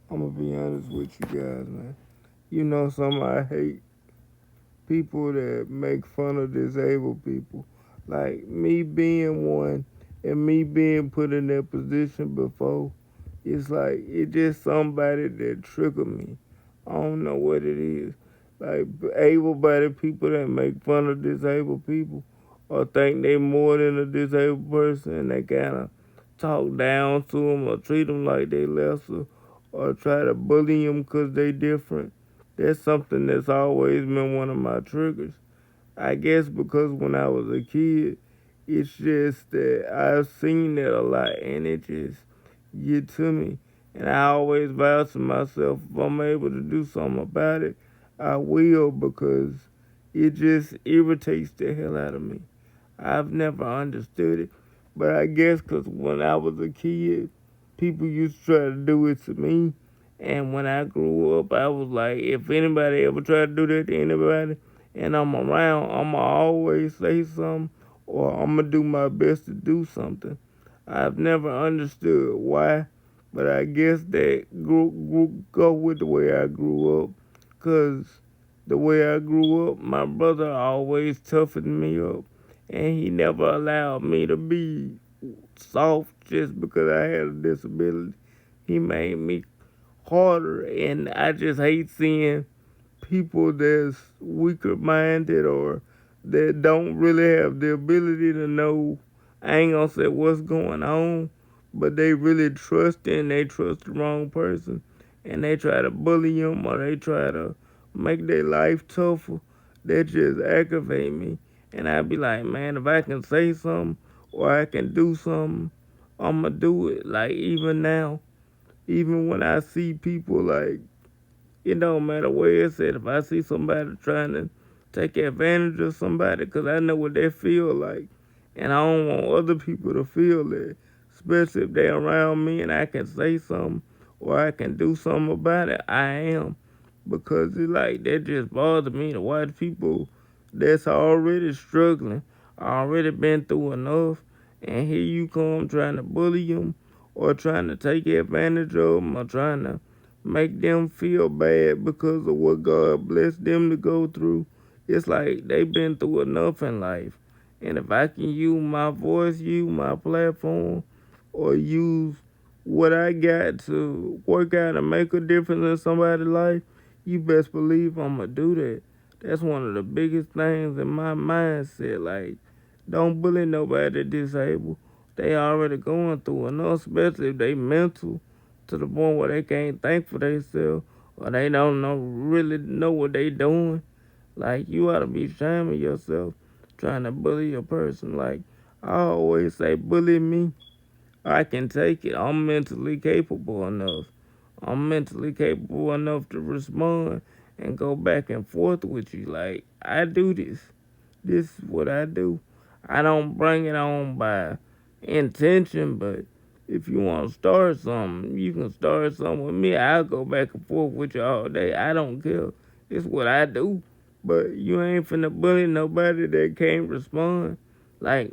I'm gonna be honest with you guys, man. You know, some I hate people that make fun of disabled people. Like me being one and me being put in that position before, it's like it just somebody that trigger me. I don't know what it is. Like able-bodied people that make fun of disabled people or think they more than a disabled person and they kind of talk down to them or treat them like they lesser or try to bully them because they different. That's something that's always been one of my triggers. I guess because when I was a kid, it's just that I've seen that a lot and it just get to me. And I always vow to myself if I'm able to do something about it, I will because it just irritates the hell out of me. I've never understood it, but I guess because when I was a kid, people used to try to do it to me. And when I grew up, I was like, if anybody ever try to do that to anybody, and I'm around, I'ma always say something, or I'ma do my best to do something. I've never understood why, but I guess that go with the way I grew up, cause the way I grew up, my brother always toughened me up, and he never allowed me to be soft just because I had a disability. He made me harder, and I just hate seeing people that's weaker minded or that don't really have the ability to know. I ain't gonna say what's going on, but they really trust and they trust the wrong person, and they try to bully them or they try to make their life tougher. That just aggravate me, and I be like, man, if I can say something or I can do something, I'ma do it. Like even now, even when I see people like it don't matter where it's at. If I see somebody trying to take advantage of somebody, because I know what they feel like, and I don't want other people to feel that, especially if they're around me and I can say something or I can do something about it, I am. Because it like that just bothers me to watch people that's already struggling, already been through enough, and here you come trying to bully them or trying to take advantage of them or trying to make them feel bad because of what God blessed them to go through. It's like they've been through enough in life. And if I can use my voice, use my platform, or use what I got to work out and make a difference in somebody's life, you best believe I'm going to do that. That's one of the biggest things in my mindset. Like, don't bully nobody disabled. They already going through enough, especially if they mental to the point where they can't think for themselves or they don't know really know what they doing. Like you ought to be ashamed of yourself trying to bully a person. Like I always say, bully me. I can take it. I'm mentally capable enough. I'm mentally capable enough to respond and go back and forth with you. Like I do this. This is what I do. I don't bring it on by intention, but if you want to start something, you can start something with me. I'll go back and forth with you all day. I don't care. It's what I do. But you ain't finna bully nobody that can't respond. Like,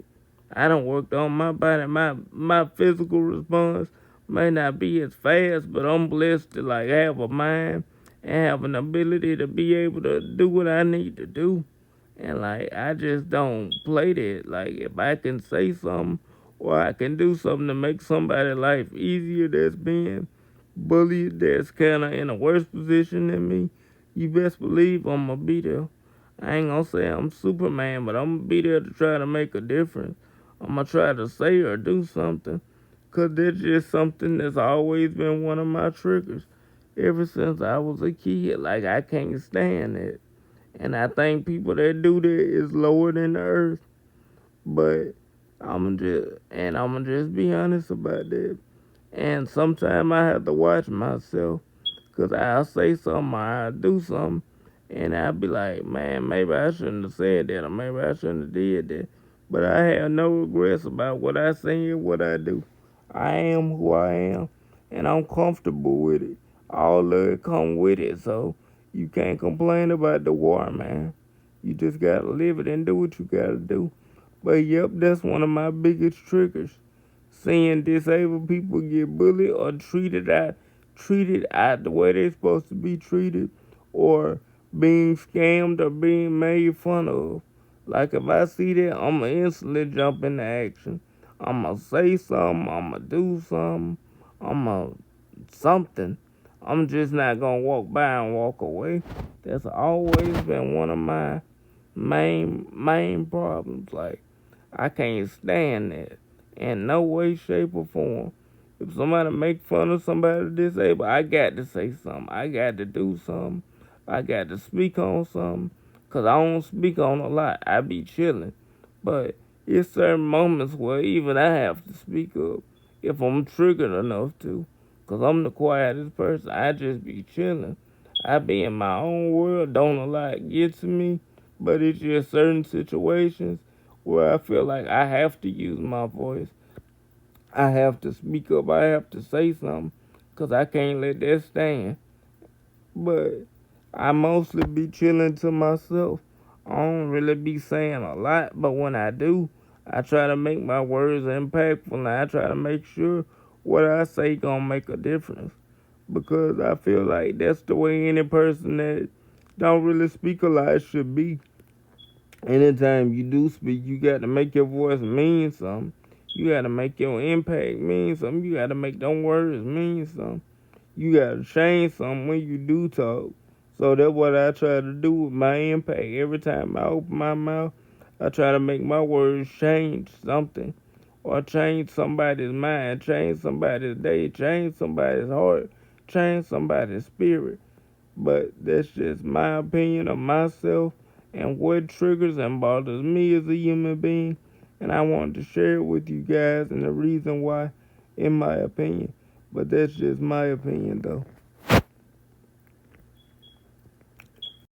I don't work on my body. My physical response may not be as fast, but I'm blessed to like have a mind and have an ability to be able to do what I need to do. And like I just don't play that. Like if I can say something or I can do something to make somebody's life easier that's being bullied, that's kinda in a worse position than me, you best believe I'ma be there. I ain't gonna say I'm Superman, but I'm gonna be there to try to make a difference. I'm gonna try to say or do something. Cause that's just something that's always been one of my triggers. Ever since I was a kid. Like I can't stand it. And I think people that do that is lower than the earth. But I'm just be honest about that. And sometimes I have to watch myself because I'll say something or I'll do something and I'll be like, man, maybe I shouldn't have said that or maybe I shouldn't have did that. But I have no regrets about what I say and what I do. I am who I am and I'm comfortable with it. All of it come with it, so you can't complain about the war, man. You just gotta live it and do what you gotta do. But yep, that's one of my biggest triggers. Seeing disabled people get bullied or treated out treated out the way they're supposed to be treated, or being scammed or being made fun of. Like if I see that, I'ma instantly jump into action. I'ma say something, I'ma do something, I'ma something. I'm just not gonna walk by and walk away. That's always been one of my main problems. Like I can't stand that in no way, shape, or form. If somebody make fun of somebody disabled, I got to say something. I got to do something. I got to speak on something. Cause I don't speak on a lot. I be chilling. But it's certain moments where even I have to speak up if I'm triggered enough to. Cause I'm the quietest person. I just be chilling. I be in my own world. Don't a lot get to me. But it's just certain situations where I feel like I have to use my voice. I have to speak up. I have to say something. Because I can't let that stand. But I mostly be chilling to myself. I don't really be saying a lot. But when I do, I try to make my words impactful. And I try to make sure what I say gonna make a difference. Because I feel like that's the way any person that don't really speak a lot should be. Anytime you do speak, you got to make your voice mean something. You got to make your impact mean something. You got to make them words mean something. You got to change something when you do talk. So that's what I try to do with my impact. Every time I open my mouth, I try to make my words change something. Or change somebody's mind, change somebody's day, change somebody's heart, change somebody's spirit. But that's just my opinion of myself and what triggers and bothers me as a human being. And I wanted to share it with you guys and the reason why, in my opinion. But that's just my opinion, though.